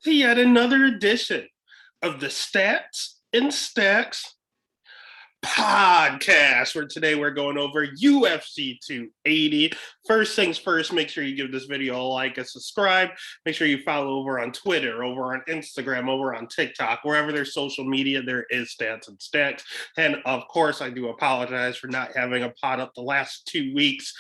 to yet another edition of the Stats and Stacks podcast, where today we're going over UFC 280. First things first, make sure you give this video a like, a subscribe. Make sure you follow over on Twitter, over on Instagram, over on TikTok, wherever there's social media, there is Stats and Stacks. And of course, I do apologize for not having a pod up the last 2 weeks.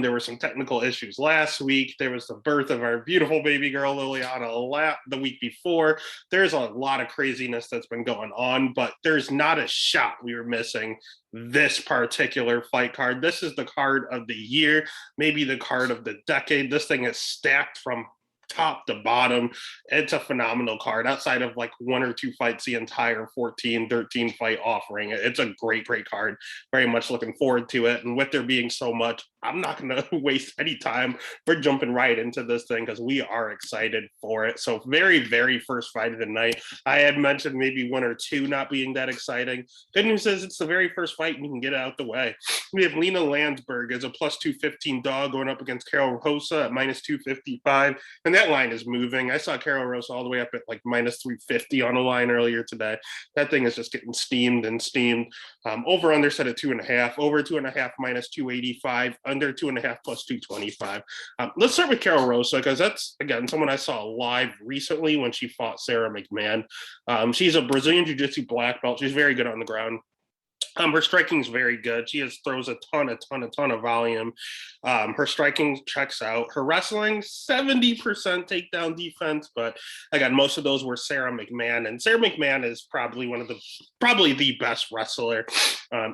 There were some technical issues last week. There was the birth of our beautiful baby girl, Liliana, the week before. There's a lot of craziness that's been going on, but there's not a shot we were missing this particular fight card. This is the card of the year, maybe the card of the decade. This thing is stacked from top to bottom. It's a phenomenal card outside of like one or two fights the entire 13 fight offering. It's a great card. Very much looking forward to it. And with there being so much, I'm not going to waste any time. We're jumping right into this thing because we are excited for it. So very first fight of the night. I had mentioned maybe one or two not being that exciting. Good news is it's the very first fight and you can get it out the way. We have Lena Landsberg as a plus 215 dog going up against Carol Rosa at minus 255. And that line is moving. I saw Carol Rosa all the way up at like minus 350 on the line earlier today. That thing is just getting steamed and steamed. Over under set at 2.5, over 2.5 minus 285, under 2.5 plus 225. Let's start with Carol Rosa because that's, again, someone I saw live recently when she fought Sarah McMahon. She's a Brazilian Jiu-Jitsu black belt. She's very good on the ground. Her striking is very good. She throws a ton of volume. Her striking checks out. Her wrestling, 70% takedown defense, but again, most of those were Sarah McMahon, and Sarah McMahon is probably the best wrestler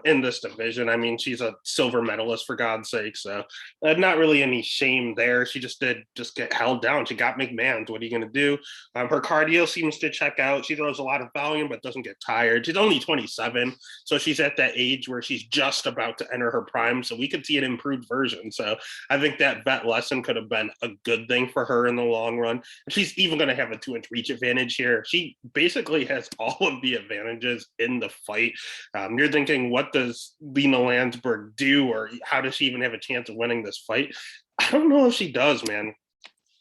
in this division. I mean, she's a silver medalist for God's sake, so not really any shame there. She just get held down. She got McMahon. What are you going to do? Her cardio seems to check out. She throws a lot of volume, but doesn't get tired. She's only 27, so she's at that age where she's just about to enter her prime, so we could see an improved version. So I think that vet lesson could have been a good thing for her in the long run. She's even going to have a 2-inch reach advantage here. She basically has all of the advantages in the fight. You're thinking, what does Lena Landsberg do, or how does she even have a chance of winning this fight? I don't know if she does, man.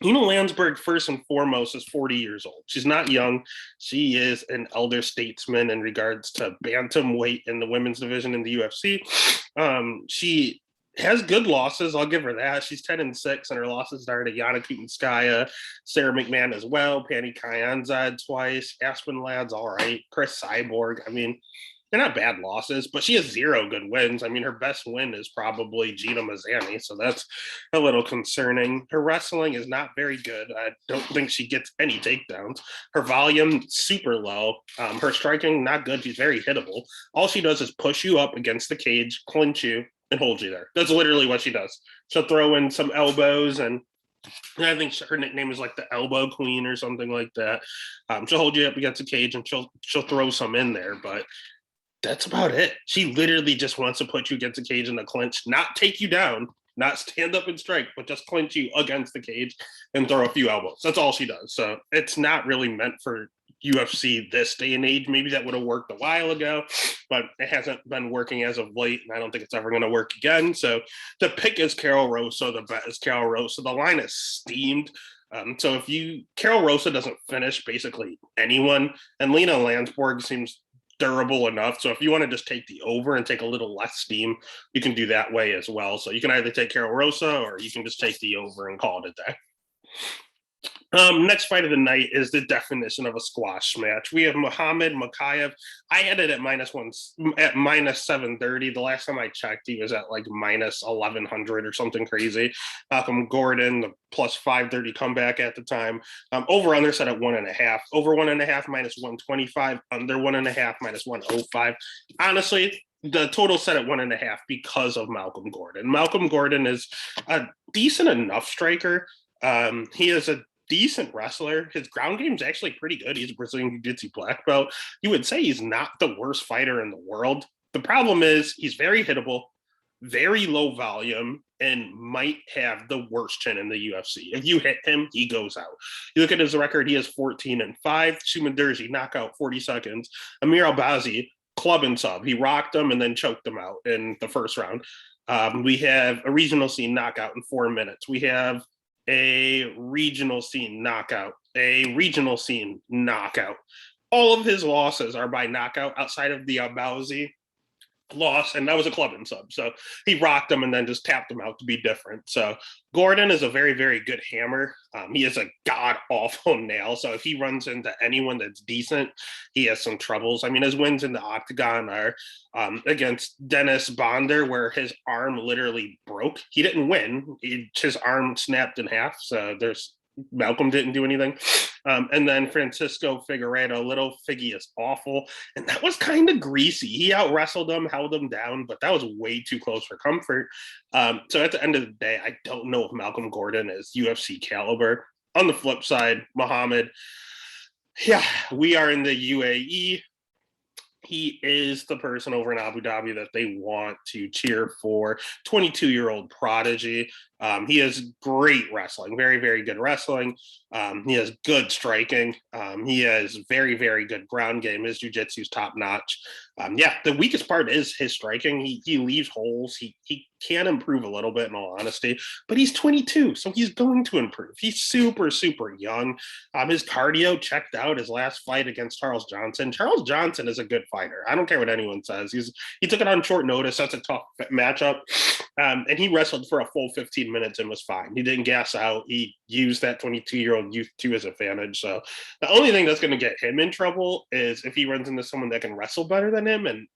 Lena Landsberg, first and foremost, is 40 years old. She's not young. She is an elder statesman in regards to bantamweight in the women's division in the UFC. She has good losses. I'll give her that. She's 10-6, and her losses are to Yana Kutinskaya, Sarah McMahon as well, Pannie Kianzad twice, Aspen Ladd's all right, Chris Cyborg. I mean, they're not bad losses, but she has 0 good wins. I mean, her best win is probably Gina Mazzani, so that's a little concerning. Her wrestling is not very good. I don't think she gets any takedowns. Her volume, super low. Her striking, not good. She's very hittable. All she does is push you up against the cage, clinch you, and hold you there. That's literally what she does. She'll throw in some elbows, and I think her nickname is like the Elbow Queen or something like that. She'll hold you up against the cage, and she'll throw some in there, but that's about it. She literally just wants to put you against the cage in the clinch, not take you down, not stand up and strike, but just clinch you against the cage and throw a few elbows. That's all she does. So it's not really meant for UFC this day and age. Maybe that would have worked a while ago, but it hasn't been working as of late, and I don't think it's ever going to work again. So the pick is Carol Rosa. The bet is Carol Rosa. The line is steamed. So if Carol Rosa doesn't finish basically anyone, and Lena Landsberg seems durable enough. So if you want to just take the over and take a little less steam, you can do that way as well. So you can either take Carol Rosa or you can just take the over and call it a day. Next fight of the night is the definition of a squash match. We have Makhachev. I had it at minus 730. The last time I checked, he was at like minus 1100 or something crazy. Malcolm Gordon, the plus 530 comeback at the time. Over under set at 1.5. Over 1.5 minus 125. Under 1.5 minus 105. Honestly, the total set at 1.5 because of Malcolm Gordon. Malcolm Gordon is a decent enough striker. He is a decent wrestler. His ground game is actually pretty good. He's a Brazilian Jiu-Jitsu black belt. You would say he's not the worst fighter in the world. The problem is he's very hittable, very low volume, and might have the worst chin in the UFC. If you hit him, he goes out. You look at his record, he has 14-5. Sumanderji, knockout, 40 seconds. Amir Albazi, club and sub. He rocked him and then choked him out in the first round. We have a regional scene knockout in 4 minutes. We have a regional scene knockout, a regional scene knockout. All of his losses are by knockout outside of the Bowsy loss, and that was a club and sub. So he rocked him and then just tapped him out to be different. So Gordon is a very, very good hammer. He is a god awful nail. So if he runs into anyone that's decent, he has some troubles. I mean, his wins in the octagon are against Dennis Bonder, where his arm literally broke. He didn't win. His arm snapped in half. So Malcolm didn't do anything. And then Francisco Figueiredo, little Figgy is awful. And that was kind of greasy. He out wrestled him, held him down, but that was way too close for comfort. So at the end of the day, I don't know if Malcolm Gordon is UFC caliber. On the flip side, Muhammad, yeah, we are in the UAE. He is the person over in Abu Dhabi that they want to cheer for. 22-year-old prodigy. He has great wrestling, very, very good wrestling. He has good striking. He has very, very good ground game. His jiu-jitsu is top notch. Yeah, the weakest part is his striking. He leaves holes. He can improve a little bit, in all honesty, but he's 22, so he's going to improve. He's super, super young. His cardio checked out his last fight against Charles Johnson. Charles Johnson is a good fighter. I don't care what anyone says. He took it on short notice. That's a tough matchup. And he wrestled for a full 15 minutes and was fine. He didn't gas out. He used that 22-year-old youth to his advantage. So the only thing that's going to get him in trouble is if he runs into someone that can wrestle better than him. And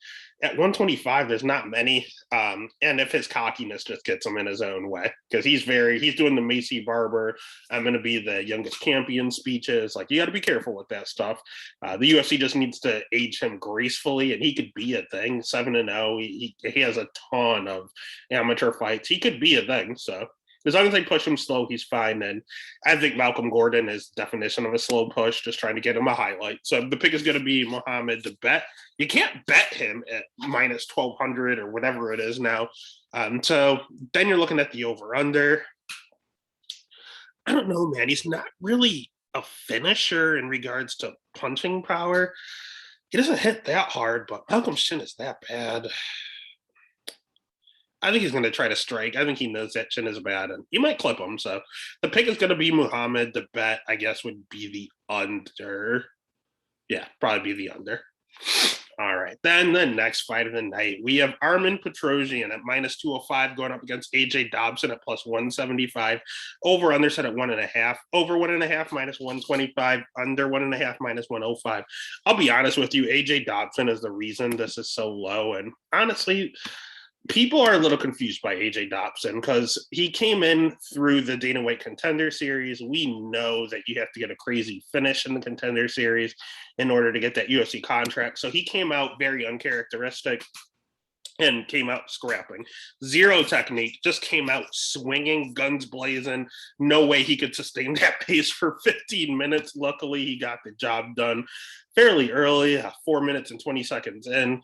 at 125, there's not many. And if his cockiness just gets him in his own way, because he's doing the Macy Barber, I'm going to be the youngest champion speeches. Like, you got to be careful with that stuff. The UFC just needs to age him gracefully, and he could be a thing. 7-0. He has a ton of amateur fights. He could be a thing. So as long as they push him slow, he's fine. And I think Malcolm Gordon is definition of a slow push, just trying to get him a highlight. So the pick is going to be Muhammad to bet. You can't bet him at minus 1,200 or whatever it is now. So then you're looking at the over-under. I don't know, man. He's not really a finisher in regards to punching power. He doesn't hit that hard, but Malcolm's chin is that bad. I think he's going to try to strike. I think he knows that chin is bad, and he might clip him. So the pick is going to be Muhammad. The bet, I guess, would be the under. Yeah, probably be the under. All right. Then the next fight of the night, we have Armen Petrosyan at minus 205 going up against AJ Dobson at plus 175. Over under set at 1.5. Over 1.5 minus 125. Under 1.5 minus 105. I'll be honest with you, AJ Dobson is the reason this is so low. And honestly, people are a little confused by AJ Dobson because he came in through the Dana White Contender Series. We know that you have to get a crazy finish in the Contender Series in order to get that UFC contract. So he came out very uncharacteristic and came out scrapping. Zero technique, just came out swinging, guns blazing. No way he could sustain that pace for 15 minutes. Luckily, he got the job done fairly early, 4 minutes and 20 seconds in.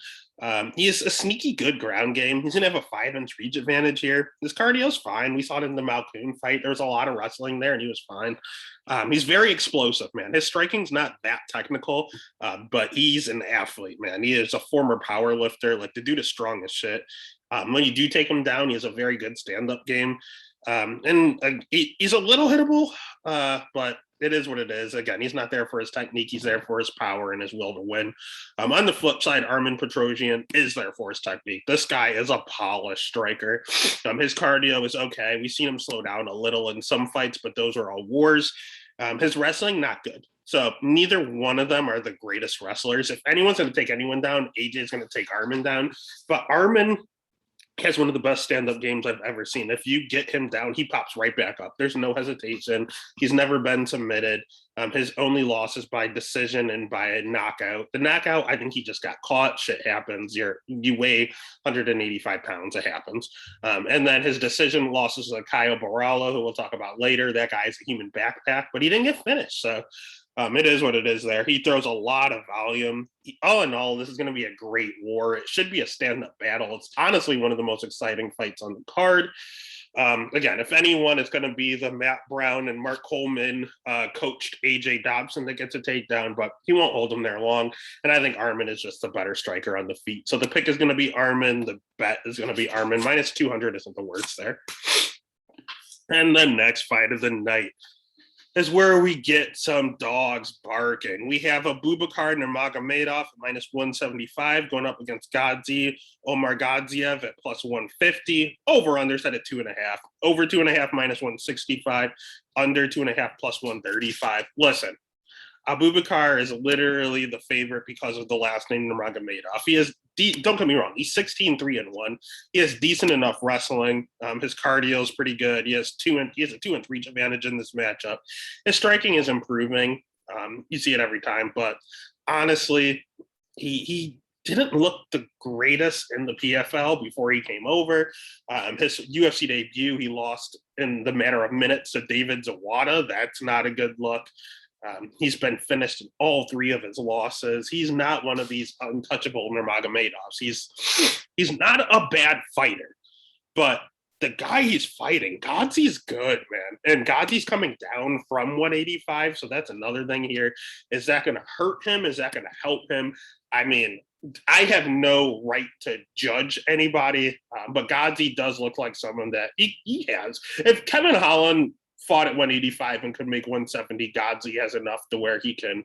He is a sneaky good ground game. He's going to have a 5-inch reach advantage here. His cardio's fine. We saw it in the Malkoun fight. There was a lot of wrestling there, and he was fine. He's very explosive, man. His striking's not that technical, but he's an athlete, man. He is a former power lifter. Like, the dude is strong as shit. When you do take him down, he has a very good stand-up game. He's a little hittable, but it is what it is. Again, he's not there for his technique. He's there for his power and his will to win. On the flip side, Armen Petrosyan is there for his technique. This guy is a polished striker. His cardio is okay. We've seen him slow down a little in some fights, but those are all wars. His wrestling, not good. So neither one of them are the greatest wrestlers. If anyone's going to take anyone down, AJ is going to take Armen down. But Armen has one of the best stand-up games I've ever seen. If you get him down, he pops right back up. There's no hesitation. He's never been submitted. His only loss is by decision and by a knockout. The knockout, I think he just got caught. Shit happens. You weigh 185 pounds. It happens. And then his decision losses like Kyle Barala, who we'll talk about later. That guy's a human backpack, but he didn't get finished. So it is what it is there. He throws a lot of volume. All in all, this is going to be a great war. It should be a stand-up battle. It's honestly one of the most exciting fights on the card. Again, if anyone, it's going to be the Matt Brown and Mark Coleman coached AJ Dobson that gets a takedown, but he won't hold him there long. And I think Armen is just the better striker on the feet. So the pick is going to be Armen. The bet is going to be Armen. Minus 200 isn't the worst there. And the next fight of the night is where we get some dogs barking. We have Abubakar Nurmagomedov at minus 175 going up against Omar Gadziev at plus 150. Over under set at 2.5. Over 2.5 minus 165. Under 2.5 plus 135. Listen, Abubakar is literally the favorite because of the last name Nurmagomedov. He is, don't get me wrong, he's 16-3-1. He has decent enough wrestling. His cardio is pretty good. He has a 2-inch reach advantage in this matchup. His striking is improving. You see it every time, but honestly, he didn't look the greatest in the PFL before he came over. His UFC debut, he lost in the matter of minutes to David Zawada. That's not a good look. He's been finished in all three of his losses. He's not one of these untouchable Nurmagomedovs. He's not a bad fighter, but the guy he's fighting, Godzi's good, man. And Godzi's coming down from 185, so that's another thing here. Is that going to hurt him? Is that going to help him? I mean, I have no right to judge anybody, but Godzi does look like someone that he has. If Kevin Holland fought at 185 and could make 170, Godzi has enough to where he can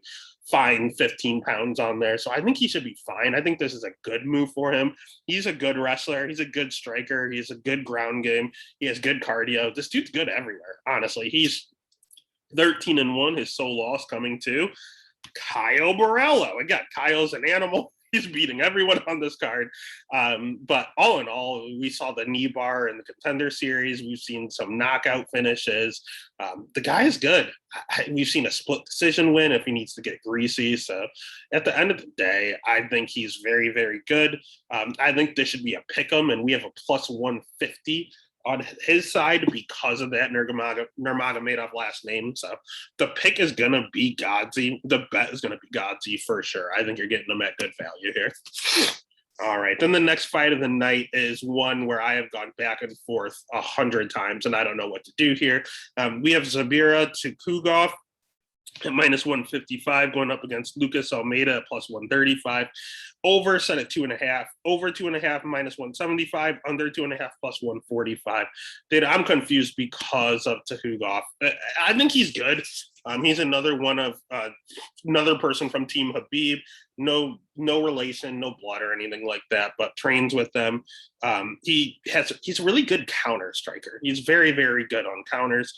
find 15 pounds on there. So I think he should be fine. I think this is a good move for him. He's a good wrestler. He's a good striker. He has a good ground game. He has good cardio. This dude's good everywhere, honestly. He's 13-1. His sole loss coming to Kyle Borrello. Again, Kyle's an animal. He's beating everyone on this card. But all in all, we saw the knee bar in the Contender Series. We've seen some knockout finishes. The guy is good. We've seen a split decision win if he needs to get greasy. So at the end of the day, I think he's very, very good. I think this should be a pick 'em, and we have a plus 150 on his side because of that Nurmagomedov last name. So the pick is going to be Godzi. The bet is going to be Godzi for sure. I think you're getting them at good value here. All right. Then the next fight of the night is one where I have gone back and forth 100 times, and I don't know what to do here. We have Zabira Tukhugov at minus 155 going up against Lucas Almeida at plus 135. Over set at 2.5. Over 2.5 minus 175. Under 2.5 plus 145. Dude, I'm confused because of Tukhugov. I think he's good. He's another one of another person from Team Habib. No relation, no blood or anything like that, but trains with them. He's a really good counter striker. He's very, very good on counters.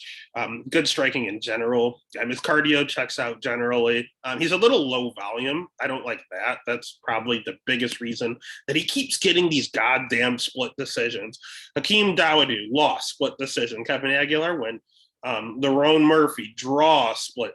Good striking in general. His cardio checks out generally. He's a little low volume. I don't like that. That's probably the biggest reason that he keeps getting these goddamn split decisions. Hakeem Dawodu lost, split decision. Kevin Aguilar win. Lerone Murphy draw, split.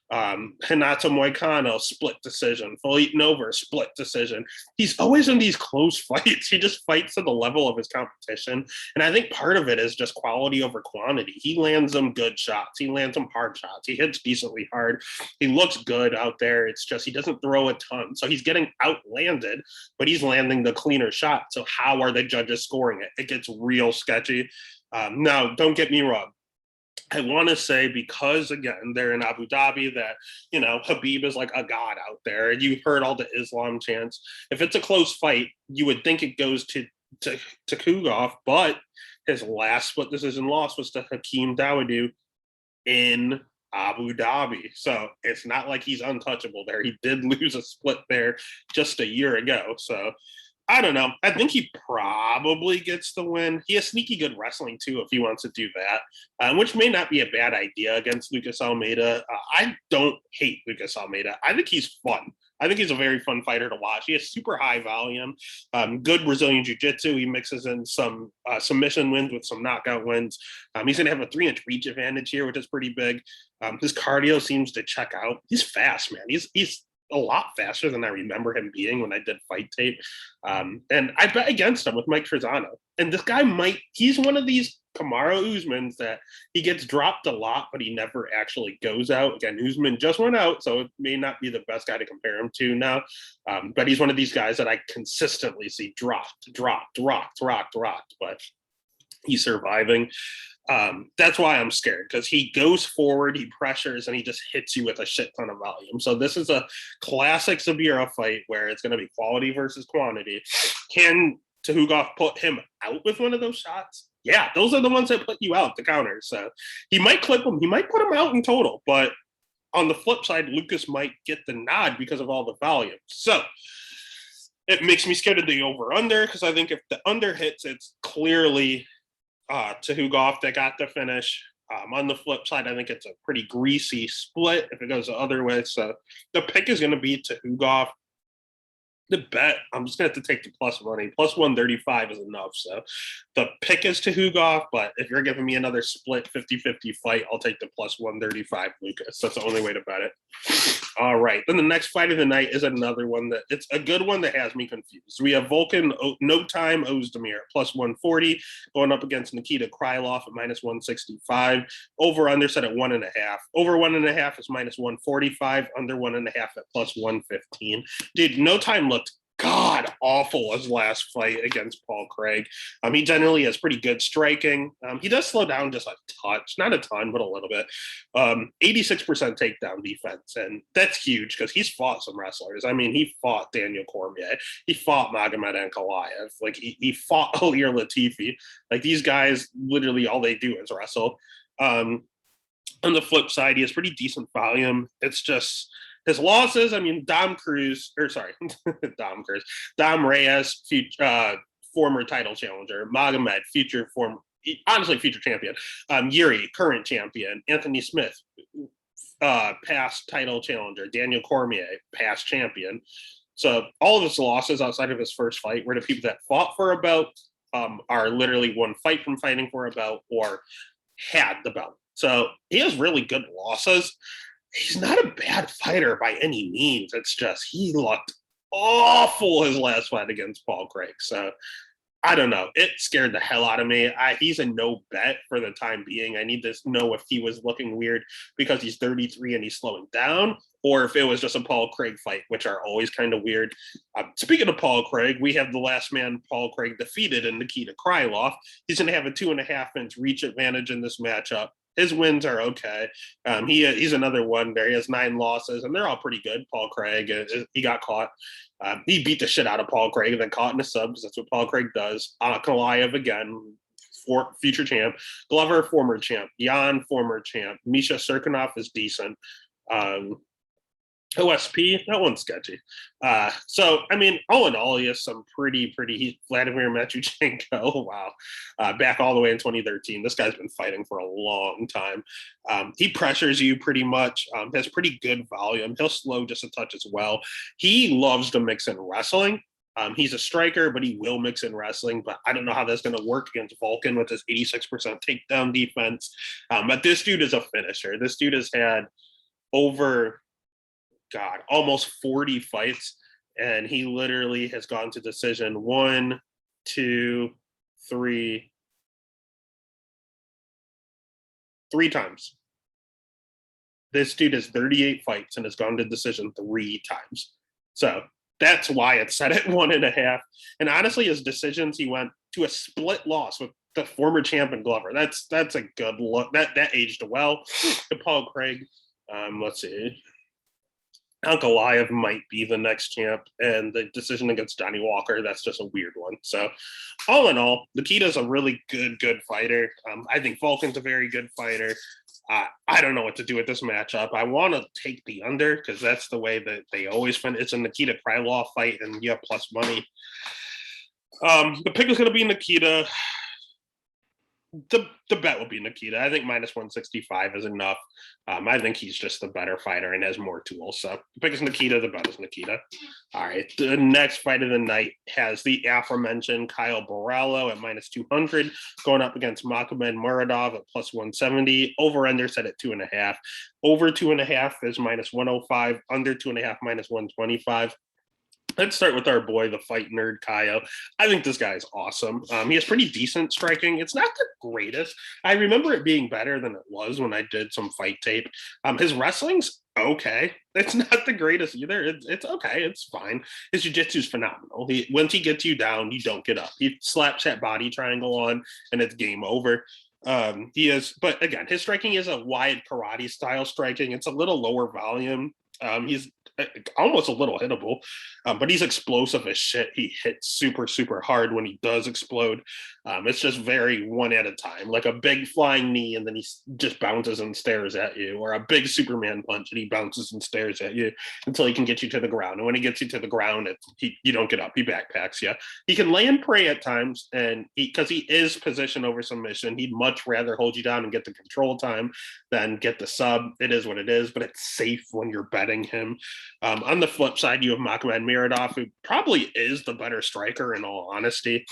Renato Moicano, split decision. Philippe Nover, split decision. He's always in these close fights. He just fights to the level of his competition. And I think part of it is just quality over quantity. He lands some good shots. He lands some hard shots. He hits decently hard. He looks good out there. It's just he doesn't throw a ton. So he's getting outlanded, but he's landing the cleaner shot. So how are the judges scoring it? It gets real sketchy. Now, don't get me wrong. I want to say because, again, they're in Abu Dhabi that, Habib is like a god out there. You heard all the Islam chants. If it's a close fight, you would think it goes to Kugov, but his last split decision loss was to Hakeem Dawodu in Abu Dhabi. So it's not like he's untouchable there. He did lose a split there just a year ago. So I don't know. I think he probably gets the win. He has sneaky good wrestling, too, if he wants to do that, which may not be a bad idea against Lucas Almeida. I don't hate Lucas Almeida. I think he's fun. I think he's a very fun fighter to watch. He has super high volume, good Brazilian jiu-jitsu. He mixes in some submission wins with some knockout wins. He's going to have a 3-inch reach advantage here, which is pretty big. His cardio seems to check out. He's fast, man. He's a lot faster than I remember him being when I did fight tape. And I bet against him with Mike Trezano. And this guy he's one of these Kamaru Usmans that he gets dropped a lot, but he never actually goes out. Again, Usman just went out, so it may not be the best guy to compare him to now. But he's one of these guys that I consistently see dropped, but he's surviving. That's why I'm scared, because he goes forward, he pressures, and he just hits you with a shit ton of volume. So this is a classic Zabira fight where it's going to be quality versus quantity. Can Tukhugov put him out with one of those shots? Yeah, those are the ones that put you out, the counters. So he might clip him. He might put him out in total. But on the flip side, Lucas might get the nod because of all the volume. So it makes me scared of the over-under because I think if the under hits, it's clearly Tuhugov that got the finish. On the flip side, I think it's a pretty greasy split if it goes the other way. So the pick is going to be Tuhugov. The bet, I'm just going to have to take the plus money. Plus 135 is enough. So the pick is Tuhugov, but if you're giving me another split 50-50 fight, I'll take the plus 135 Lucas. That's the only way to bet it. All right. Then the next fight of the night is another one that it's a good one that has me confused. We have Volkan No Time Ozdemir plus 140 going up against Nikita Krylov at minus 165. Over under set at 1.5. Over 1.5 is minus 145. Under 1.5 at plus 115. Dude, No Time looked god awful his last fight against Paul Craig. He generally has pretty good striking. He does slow down just a touch, not a ton, but a little bit. 86% takedown defense, and that's huge because he's fought some wrestlers. I mean, he fought Daniel Cormier, he fought Magomed Ankalaev, like he fought Ilir Latifi. Like these guys, literally all they do is wrestle. On the flip side, he has pretty decent volume. It's just his losses, I mean, Dom Reyes, former title challenger, Magomed, future champion, Yuri, current champion, Anthony Smith, past title challenger, Daniel Cormier, past champion. So all of his losses outside of his first fight were to people that fought for a belt, are literally one fight from fighting for a belt, or had the belt. So he has really good losses. He's not a bad fighter by any means. It's just he looked awful his last fight against Paul Craig. So I don't know. It scared the hell out of me. He's a no bet for the time being. I need to know if he was looking weird because he's 33 and he's slowing down, or if it was just a Paul Craig fight, which are always kind of weird. Speaking of Paul Craig, we have the last man Paul Craig defeated in Nikita Krylov. He's going to have a 2.5-inch reach advantage in this matchup. His wins are okay. He's another one there. He has 9 losses, and they're all pretty good. Paul Craig, he got caught. He beat the shit out of Paul Craig and then caught in a sub because that's what Paul Craig does. Ankalaev again, future champ. Glover, former champ. Jan, former champ. Misha Serkinov is decent. OSP, that one's sketchy. So, I mean, all in all, he has some pretty, Vladimir Matyuchenko, wow. Back all the way in 2013. This guy's been fighting for a long time. He pressures you pretty much, has pretty good volume. He'll slow just a touch as well. He loves to mix in wrestling. He's a striker, but he will mix in wrestling. But I don't know how that's going to work against Volkan with his 86% takedown defense. But this dude is a finisher. This dude has had almost 40 fights, and he literally has gone to decision 1, 2, 3 times. This dude has 38 fights and has gone to decision 3 times. So that's why it's set at 1.5. And honestly, his decisions, he went to a split loss with the former champion Glover. That's a good look. That aged well. To Paul Craig, let's see. Ankalaev might be the next champ, and the decision against Johnny Walker, that's just a weird one. So all in all, Nikita's a really good fighter. I think Volkan's a very good fighter. I don't know what to do with this matchup. I want to take the under because that's the way that they always find it's a Nikita Krylov fight, and you have plus money. The pick is going to be Nikita. The bet will be Nikita. I think minus 165 is enough. I think he's just the better fighter and has more tools. So the pick is Nikita. The bet is Nikita. All right. The next fight of the night has the aforementioned Kyle Borrello at minus 200 going up against Makhmed Muradov at plus 170. Over under set at 2.5. Over 2.5 is minus 105. Under 2.5 minus 125. Let's start with our boy, the fight nerd, Kyle. I think this guy is awesome. He has pretty decent striking. It's not the greatest. I remember it being better than it was when I did some fight tape. His wrestling's okay. It's not the greatest either. It's okay. It's fine. His jiu-jitsu is phenomenal. Once he gets you down, you don't get up. He slaps that body triangle on, and it's game over. But again, his striking is a wide karate style striking. It's a little lower volume. He's almost a little hittable, but he's explosive as shit. He hits super, super hard when he does explode. It's just very one at a time, like a big flying knee, and then he just bounces and stares at you, or a big Superman punch, and he bounces and stares at you until he can get you to the ground. And when he gets you to the ground, you don't get up. He backpacks you. He can lay in prey at times, and because he is position over submission, he'd much rather hold you down and get the control time than get the sub. It is what it is, but it's safe when you're betting him. On the flip side, you have Makhachev Miradov, who probably is the better striker in all honesty.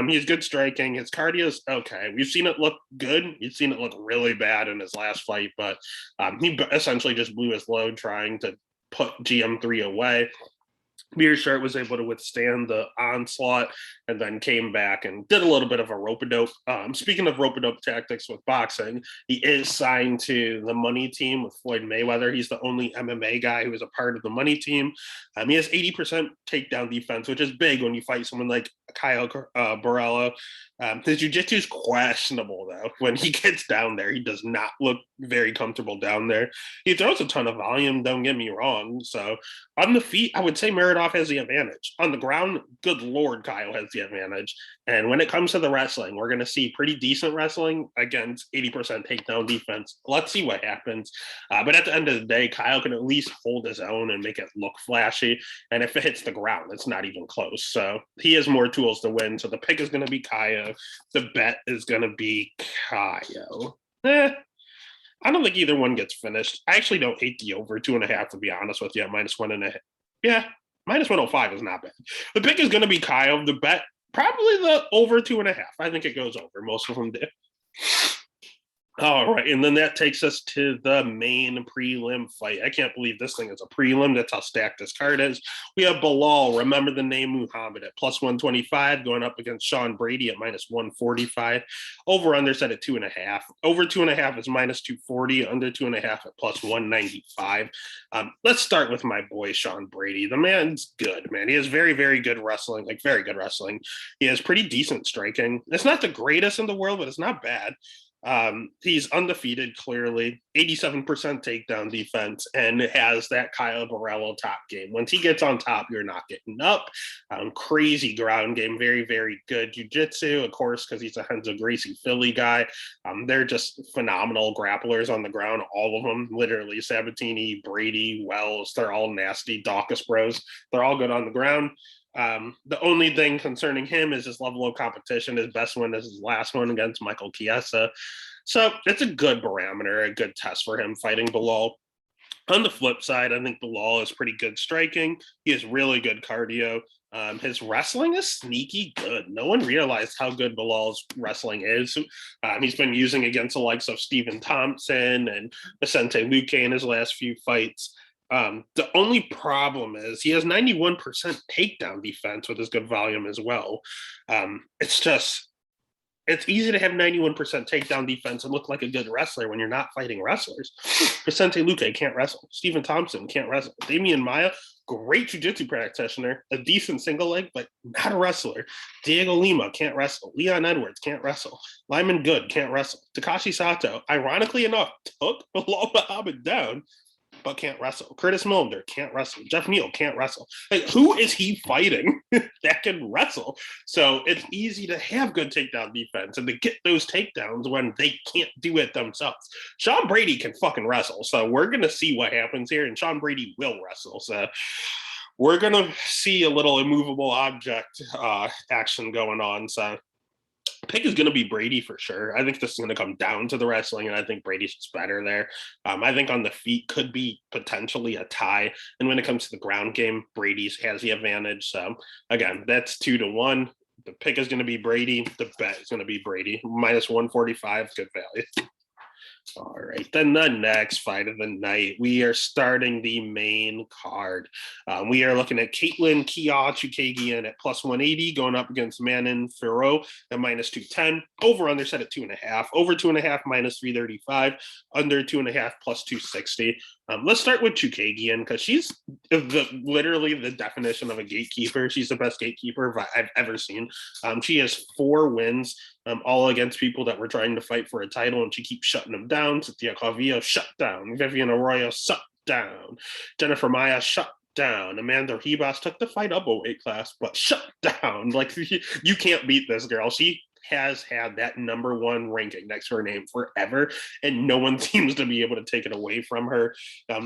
He's good striking. His cardio is okay. We've seen it look good. You've seen it look really bad in his last fight, but he essentially just blew his load trying to put GM3 away. Mearshart was able to withstand the onslaught and then came back and did a little bit of a rope-a-dope. Speaking of rope-a-dope tactics with boxing, he is signed to the money team with Floyd Mayweather. He's the only MMA guy who is a part of the money team. He has 80% takedown defense, which is big when you fight someone like Kyle Borrello. His jiu-jitsu is questionable, though. When he gets down there, he does not look very comfortable down there. He throws a ton of volume, don't get me wrong. So on the feet, I would say Miradov has the advantage. On the ground, good Lord, Kyle has the advantage. And when it comes to the wrestling, we're going to see pretty decent wrestling against 80% takedown defense. Let's see what happens. But at the end of the day, Kyle can at least hold his own and make it look flashy. And if it hits the ground, it's not even close. So he has more tools to win. So the pick is going to be Kyle. The bet is going to be Kyle. I don't think either one gets finished. I actually don't hate the over 2.5, to be honest with you, at -1.5. Yeah, -105 is not bad. The pick is going to be Kyle. The bet, probably the over 2.5. I think it goes over. Most of them did. All right, and then that takes us to the main prelim fight. I can't believe this thing is a prelim. That's how stacked this card is. We have Bilal, remember the name, Muhammad, at +125, going up against Sean Brady at -145. Over under set at 2.5. Over 2.5 is -240. Under 2.5 at +195. Let's start with my boy Sean Brady. The man's good, man. He has very, very good wrestling, like very good wrestling. He has pretty decent striking. It's not the greatest in the world, but it's not bad. He's undefeated, clearly, 87% takedown defense, and has that Kyle Borrello top game. Once he gets on top, you're not getting up. Crazy ground game, very, very good jiu-jitsu, of course, because he's a Renzo Gracie Philly guy. They're just phenomenal grapplers on the ground, all of them, literally. Sabatini, Brady, Wells, they're all nasty. Dawkins Bros, they're all good on the ground. The only thing concerning him is his level of competition. His best win is his last one against Michael Chiesa. So it's a good barometer, a good test for him fighting Bilal. On the flip side, I think Bilal is pretty good striking. He has really good cardio. His wrestling is sneaky good. No one realized how good Bilal's wrestling is. He's been using against the likes of Stephen Thompson and Vicente Luque in his last few fights. The only problem is he has 91% takedown defense with his good volume as well. It's easy to have 91% takedown defense and look like a good wrestler when you're not fighting wrestlers. Vicente Luque can't wrestle. Stephen Thompson can't wrestle. Damian Maia, great jiu-jitsu practitioner, a decent single leg, but not a wrestler. Diego Lima can't wrestle. Leon Edwards can't wrestle. Lyman Good can't wrestle. Takashi Sato, ironically enough, took Bilal Muhammad down, but can't wrestle. Curtis Millender can't wrestle. Jeff Neal can't wrestle. Like, who is he fighting that can wrestle? So it's easy to have good takedown defense and to get those takedowns when they can't do it themselves. Sean Brady can fucking wrestle. So we're going to see what happens here, and Sean Brady will wrestle. So we're going to see a little immovable object action going on. So pick is going to be Brady for sure. I think this is going to come down to the wrestling, and I think Brady's just better there. I think on the feet could be potentially a tie. And when it comes to the ground game, Brady's has the advantage. So again, that's 2-1. The pick is going to be Brady. The bet is going to be Brady. -145, good value. All right, then the next fight of the night, we are starting the main card. We are looking at Caitlin Chookagian at +180, going up against Manon Fiorot at -210. Over under set at 2.5. Over 2.5 -335. Under 2.5 +260. Let's start with Chookagian because she's literally the definition of a gatekeeper. She's the best gatekeeper I've ever seen. She has 4 wins, all against people that were trying to fight for a title, and she keeps shutting them down. Cynthia Calvillo, shut down. Vivian Arroyo, shut down. Jennifer Maia, shut down. Amanda Ribas took the fight up a weight class, but shut down. Like, you can't beat this girl. She has had that number one ranking next to her name forever, and no one seems to be able to take it away from her.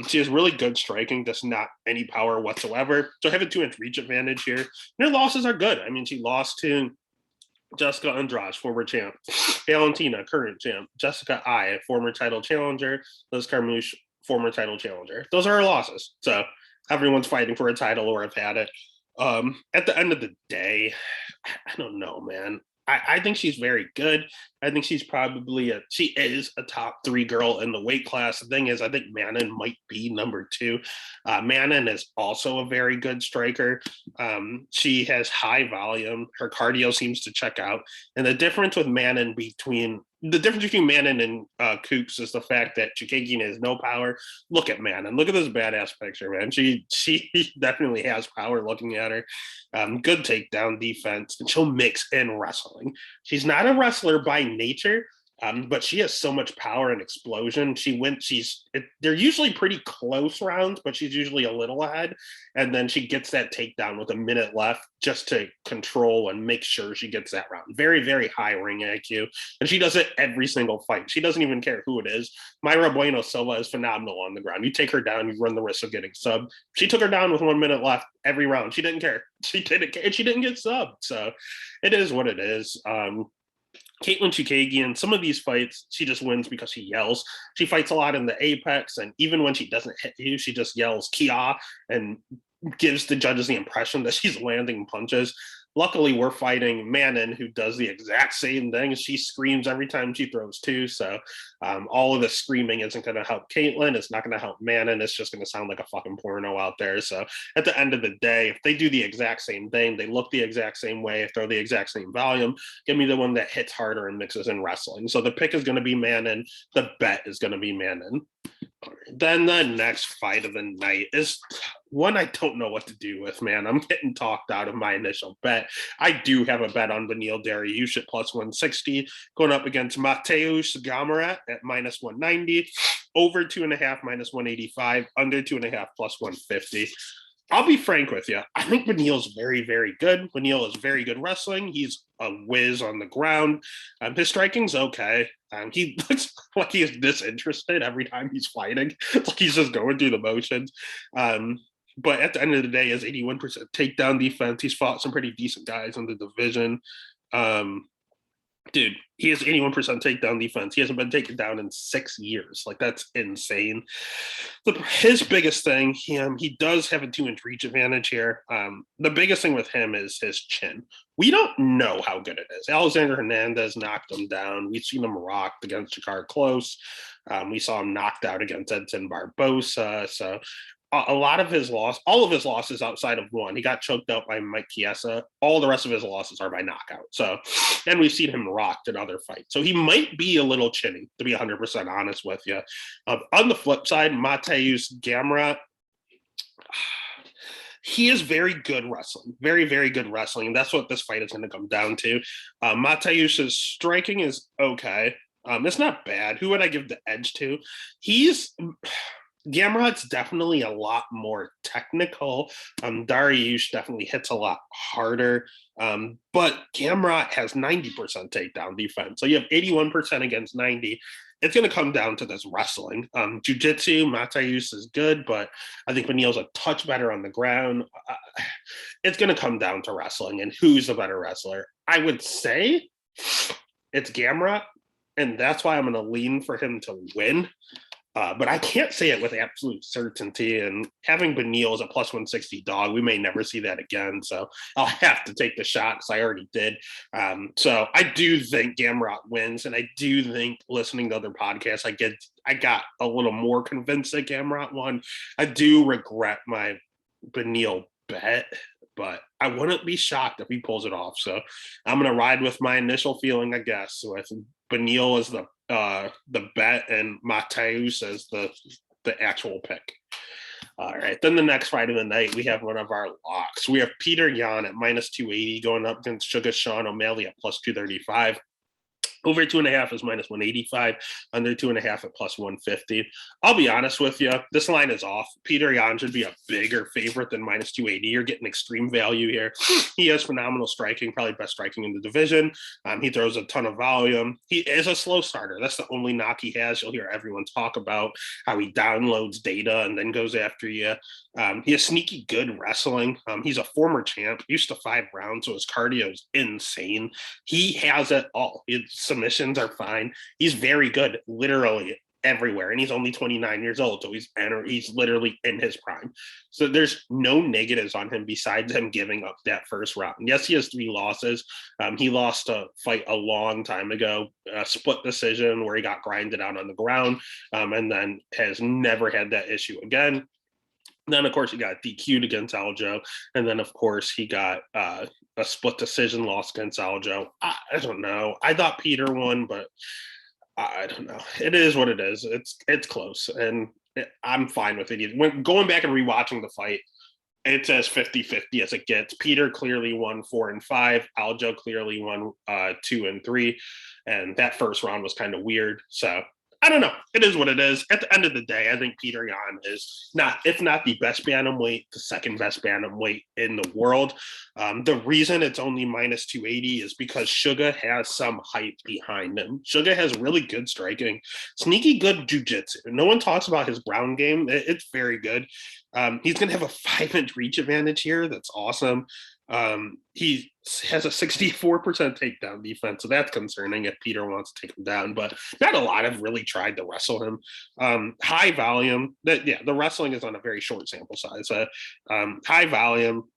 She has really good striking, just not any power whatsoever. So I have a 2-inch reach advantage here. And her losses are good. I mean, she lost to Jessica Andrade, former champ. Valentina, current champ. Jessica Ai, former title challenger. Liz Carmouche, former title challenger. Those are her losses. So everyone's fighting for a title or have had it. At the end of the day, I don't know, man. I think she's very good. I think she is a top 3 girl in the weight class. The thing is, I think Manon might be number 2. Manon is also a very good striker. She has high volume. Her cardio seems to check out. And the difference with Manon between Manon and Kooks is the fact that Chookagian has no power. Look at Manon. Look at this badass picture, man. She definitely has power looking at her. Good takedown defense. And she'll mix in wrestling. She's not a wrestler by nature, but she has so much power and explosion. They're usually pretty close rounds, but she's usually a little ahead. And then she gets that takedown with a minute left just to control and make sure she gets that round. Very, very high ring IQ. And she does it every single fight. She doesn't even care who it is. Mayra Bueno Silva is phenomenal on the ground. You take her down, you run the risk of getting subbed. She took her down with 1 minute left every round. She didn't care. She didn't care. And she didn't get subbed. So it is what it is. Caitlin Chookagian, some of these fights, she just wins because she yells. She fights a lot in the apex, and even when she doesn't hit you, she just yells Kia and gives the judges the impression that she's landing punches. Luckily, we're fighting Manon, who does the exact same thing. She screams every time she throws two. So all of the screaming isn't going to help Caitlin. It's not going to help Manon. It's just going to sound like a fucking porno out there. So at the end of the day, if they do the exact same thing, they look the exact same way, throw the exact same volume, give me the one that hits harder and mixes in wrestling. So the pick is going to be Manon. The bet is going to be Manon. Then the next fight of the night is one I don't know what to do with, man. I'm getting talked out of my initial bet. I do have a bet on Beneil Dariush at plus 160, going up against Mateusz Gamrot at minus 190, over 2.5 minus 185, under 2.5 plus 150. I'll be frank with you. I think Beneil's very, very good. Beneil is very good wrestling. He's a whiz on the ground. His striking's okay. He looks like he is disinterested every time he's fighting. It's like he's just going through the motions. But at the end of the day, his 81% takedown defense. He's fought some pretty decent guys in the division. Dude, he has 81% takedown defense. He hasn't been taken down in 6 years. Like, that's insane. His biggest thing, he does have a 2-inch reach advantage here. The biggest thing with him is his chin. We don't know how good it is. Alexander Hernandez knocked him down. We've seen him rocked against Jakar Close. We saw him knocked out against Edson Barbosa. So a lot of his all of his losses outside of one, he got choked out by Mike Chiesa. All the rest of his losses are by knockout. So, and we've seen him rocked in other fights. So he might be a little chinny, to be 100% honest with you. On the flip side, Mateusz Gamrot, he is very good wrestling, very, very good wrestling. And that's what this fight is going to come down to. Mateusz's striking is okay. It's not bad. Who would I give the edge to? Gamrot's definitely a lot more technical. Dariush definitely hits a lot harder. But Gamrot has 90% takedown defense. So you have 81% against 90. It's going to come down to this wrestling. Jiu-jitsu, Mateusz is good, but I think Beneil's a touch better on the ground. It's going to come down to wrestling and who's the better wrestler. I would say it's Gamrot, and that's why I'm going to lean for him to win. But I can't say it with absolute certainty. And having Beneil as a plus 160 dog, we may never see that again. So I'll have to take the shot because I already did. So I do think Gamrot wins. And I do think, listening to other podcasts, I got a little more convinced that Gamrot won. I do regret my Beneil bet, but I wouldn't be shocked if he pulls it off. So I'm going to ride with my initial feeling, I guess. So I think Beneil is the bet and Mateusz as the actual pick. All right. Then the next fight of the night, we have one of our locks. We have Peter Yan at minus 280 going up against Sugar Sean O'Malley at plus 235. Over 2.5 is minus 185. Under 2.5 at plus 150. I'll be honest with you. This line is off. Peter Yan should be a bigger favorite than minus 280. You're getting extreme value here. He has phenomenal striking, probably best striking in the division. He throws a ton of volume. He is a slow starter. That's the only knock he has. You'll hear everyone talk about how he downloads data and then goes after you. He has sneaky good wrestling. He's a former champ, used to 5 rounds, so his cardio is insane. He has it all. Submissions are fine. He's very good, literally everywhere, and he's only 29 years old, so he's literally in his prime. So there's no negatives on him besides him giving up that first round. Yes, he has 3 losses. He lost a fight a long time ago, a split decision where he got grinded out on the ground, and then has never had that issue again. Then, of course, he got DQ'd against Aljo. And then, of course, he got a split decision loss against Aljo. I don't know. I thought Peter won, but I don't know. It is what it is. It's close, and I'm fine with it. When going back and rewatching the fight, it's as 50-50 as it gets. Peter clearly won 4 and 5. Aljo clearly won 2 and 3. And that first round was kind of weird. So I don't know. It is what it is. At the end of the day, I think Peter Yan is not, if not the best bantamweight, the second best bantamweight in the world. The reason it's only minus 280 is because Suga has some hype behind him. Suga has really good striking, sneaky good jiu-jitsu. No one talks about his ground game. It's very good. He's going to have a 5-inch reach advantage here. That's awesome. He has a 64% takedown defense, so that's concerning if Peter wants to take him down, but not a lot have really tried to wrestle him. High volume, the wrestling is on a very short sample size. High volume,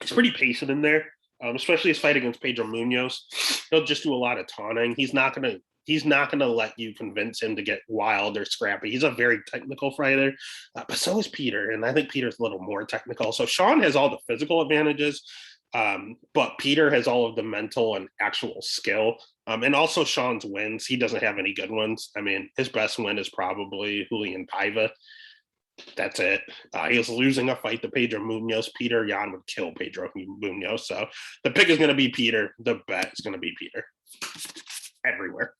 he's pretty patient in there, especially his fight against Pedro Munoz. He'll just do a lot of taunting. He's not gonna let you convince him to get wild or scrappy. He's a very technical fighter, but so is Peter, and I think Peter's a little more technical. So Sean has all the physical advantages, but Peter has all of the mental and actual skill. And also Sean's wins. He doesn't have any good ones. I mean, his best win is probably Julian Paiva. That's it. He was losing a fight to Pedro Munoz. Peter Yan would kill Pedro Munoz. So the pick is going to be Peter. The bet is going to be Peter. Everywhere.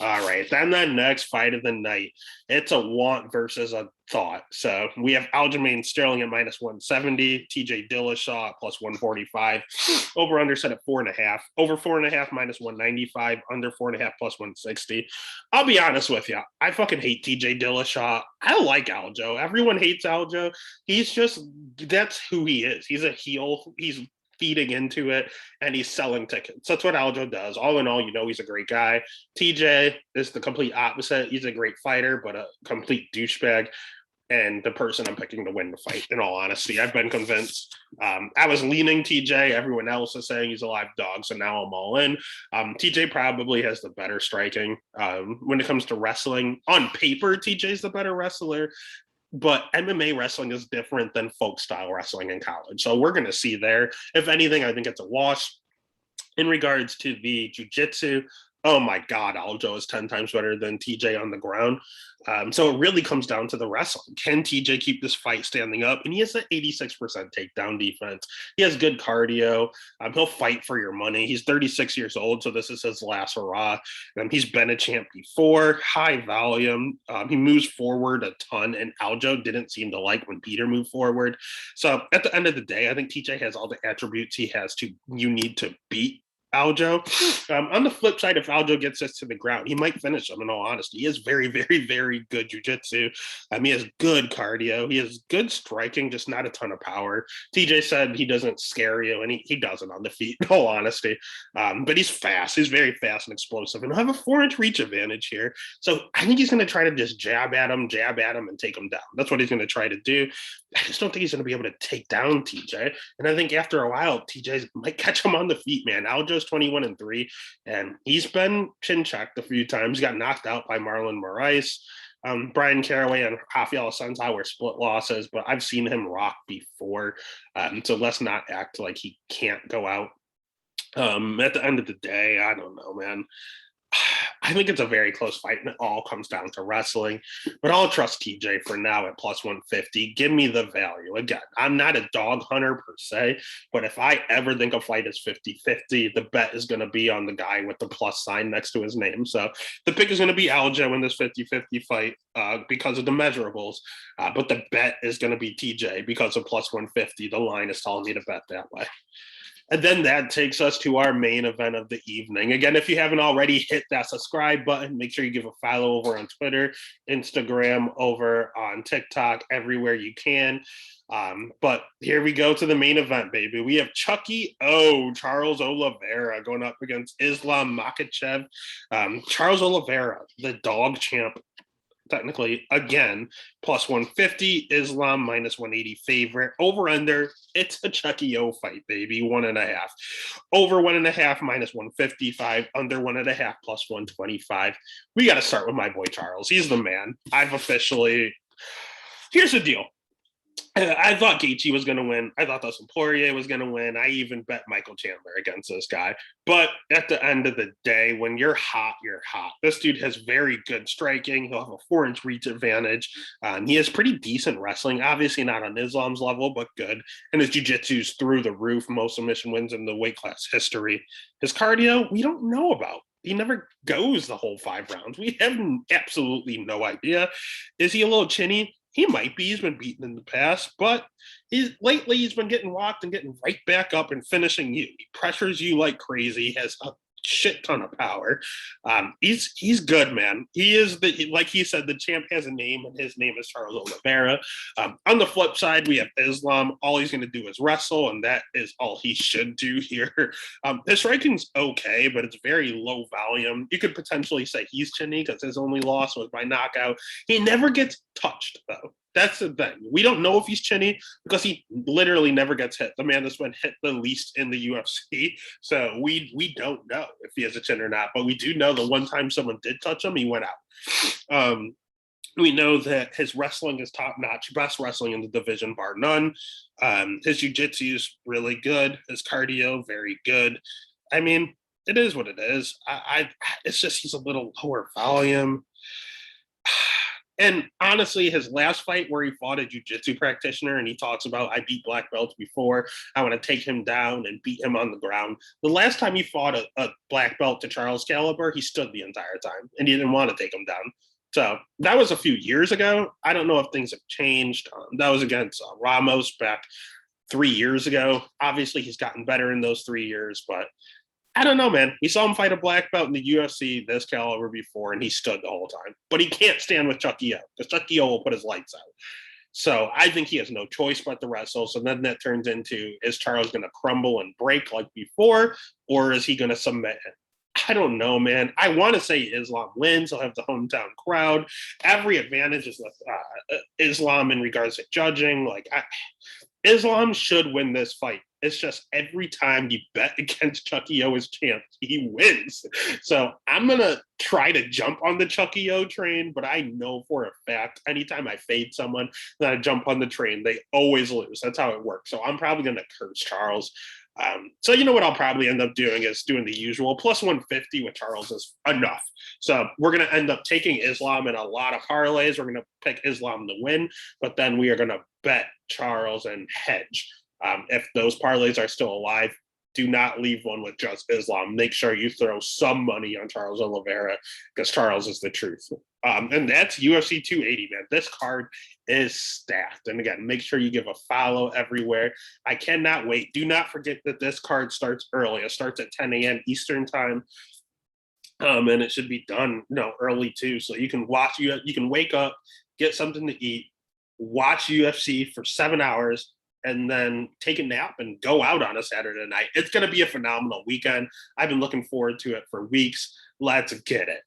All right. Then the next fight of the night. It's a want versus a thought. So we have Aljamain Sterling at minus 170, TJ Dillashaw at plus 145, over under set at 4.5, over 4.5 minus 195, under 4.5 plus 160. I'll be honest with you. I fucking hate TJ Dillashaw. I like Aljo. Everyone hates Aljo. That's who he is. He's a heel. He's feeding into it, and he's selling tickets. That's what Aljo does. All in all, he's a great guy. TJ is the complete opposite. He's a great fighter, but a complete douchebag, and the person I'm picking to win the fight, in all honesty. I've been convinced. I was leaning TJ. Everyone else is saying he's a live dog, so now I'm all in. TJ probably has the better striking. When it comes to wrestling, on paper, TJ's the better wrestler. But MMA wrestling is different than folk style wrestling in college. So we're going to see there. If anything, I think it's a wash. In regards to the jiu-jitsu, oh my God, Aljo is 10 times better than TJ on the ground. So it really comes down to the wrestling. Can TJ keep this fight standing up? And he has an 86% takedown defense. He has good cardio. He'll fight for your money. He's 36 years old, so this is his last hurrah. He's been a champ before. High volume. He moves forward a ton, and Aljo didn't seem to like when Peter moved forward. So at the end of the day, I think TJ has all the attributes you need to beat Aljo. On the flip side, if Aljo gets us to the ground, he might finish him, in all honesty. He has very, very, very good jiu-jitsu. He has good cardio. He has good striking, just not a ton of power. TJ said he doesn't scare you, and he doesn't on the feet, in all honesty. But he's fast. He's very fast and explosive, and he'll have a 4-inch reach advantage here. So I think he's going to try to just jab at him, and take him down. That's what he's going to try to do. I just don't think he's going to be able to take down TJ. And I think after a while, TJ might catch him on the feet, man. Aljo's 21-3, and he's been chin checked a few times. He got knocked out by Marlon Moraes. Brian Caraway and Rafael Assunção were split losses, but I've seen him rock before. So let's not act like he can't go out. At the end of the day, I don't know, man. I think it's a very close fight, and it all comes down to wrestling. But I'll trust TJ for now at plus 150. Give me the value. Again, I'm not a dog hunter per se, but if I ever think a fight is 50-50, the bet is going to be on the guy with the plus sign next to his name. So the pick is going to be Aljo in this 50-50 fight because of the measurables. But the bet is going to be TJ because of plus 150. The line is telling me to bet that way. And then that takes us to our main event of the evening. Again, if you haven't already, hit that subscribe button. Make sure you give a follow over on Twitter, Instagram, over on TikTok, everywhere you can. But here we go to the main event, baby. We have Chucky Charles Olivera going up against Islam Makhachev. Charles Olivera, the dog champ, technically, again, plus 150, Islam minus 180 favorite. Over under, it's a Chucky fight, baby. 1.5. Over 1.5, minus 155. Under 1.5, plus 125. We got to start with my boy Charles. He's the man. Here's the deal. I thought Gaethje was going to win. I thought Dustin Poirier was going to win. I even bet Michael Chandler against this guy. But at the end of the day, when you're hot, you're hot. This dude has very good striking. He'll have a 4-inch reach advantage. He has pretty decent wrestling. Obviously not on Islam's level, but good. And his jiu-jitsu's through the roof. Most submission wins in the weight class history. His cardio, we don't know about. He never goes the whole 5 rounds. We have absolutely no idea. Is he a little chinny? He might be. He's been beaten in the past, but lately he's been getting walked and getting right back up and finishing you. He pressures you like crazy. He has a shit ton of power. He's good, man. He is like he said, the champ has a name, and his name is Charles Olivera. On the flip side, we have Islam. All he's going to do is wrestle, and that is all he should do here. His striking's okay, but it's very low volume. You could potentially say he's chinny because his only loss was by knockout. He never gets touched, though. That's the thing. We don't know if he's chinny because he literally never gets hit. The man that's been hit the least in the UFC. So we don't know if he has a chin or not. But we do know the one time someone did touch him, he went out. We know that his wrestling is top-notch, best wrestling in the division, bar none. His jiu-jitsu is really good. His cardio, very good. I mean, it is what it is. It's just he's a little lower volume. And honestly, his last fight where he fought a jiu-jitsu practitioner and he talks about, I beat black belts before, I want to take him down and beat him on the ground. The last time he fought a black belt to Charles caliber, he stood the entire time and he didn't want to take him down. So that was a few years ago. I don't know if things have changed. That was against Ramos back 3 years ago. Obviously, he's gotten better in those 3 years, but I don't know, man. We saw him fight a black belt in the UFC this caliber before, and he stood the whole time. But he can't stand with Chucky because Chucky will put his lights out. So I think he has no choice but to wrestle. So then that turns into, is Charles going to crumble and break like before, or is he going to submit him? I don't know, man. I want to say Islam wins. He'll have the hometown crowd. Every advantage is with Islam in regards to judging. Islam should win this fight. It's just every time you bet against Chucky as champ, he wins. So I'm going to try to jump on the Chucky train, but I know for a fact, anytime I fade someone, then I jump on the train, they always lose. That's how it works. So I'm probably going to curse Charles. So you know what I'll probably end up doing is doing the usual plus 150 with Charles is enough. So we're going to end up taking Islam in a lot of parlays. We're going to pick Islam to win, but then we are going to bet Charles and hedge. If those parlays are still alive, do not leave one with just Islam. Make sure you throw some money on Charles Olivera because Charles is the truth. And that's UFC 280, man. This card is stacked. And again, make sure you give a follow everywhere. I cannot wait. Do not forget that this card starts early. It starts at 10 a.m. Eastern time. And it should be done, early too. So you can watch, you can wake up, get something to eat, watch UFC for 7 hours, and then take a nap and go out on a Saturday night. It's going to be a phenomenal weekend. I've been looking forward to it for weeks. Let's get it.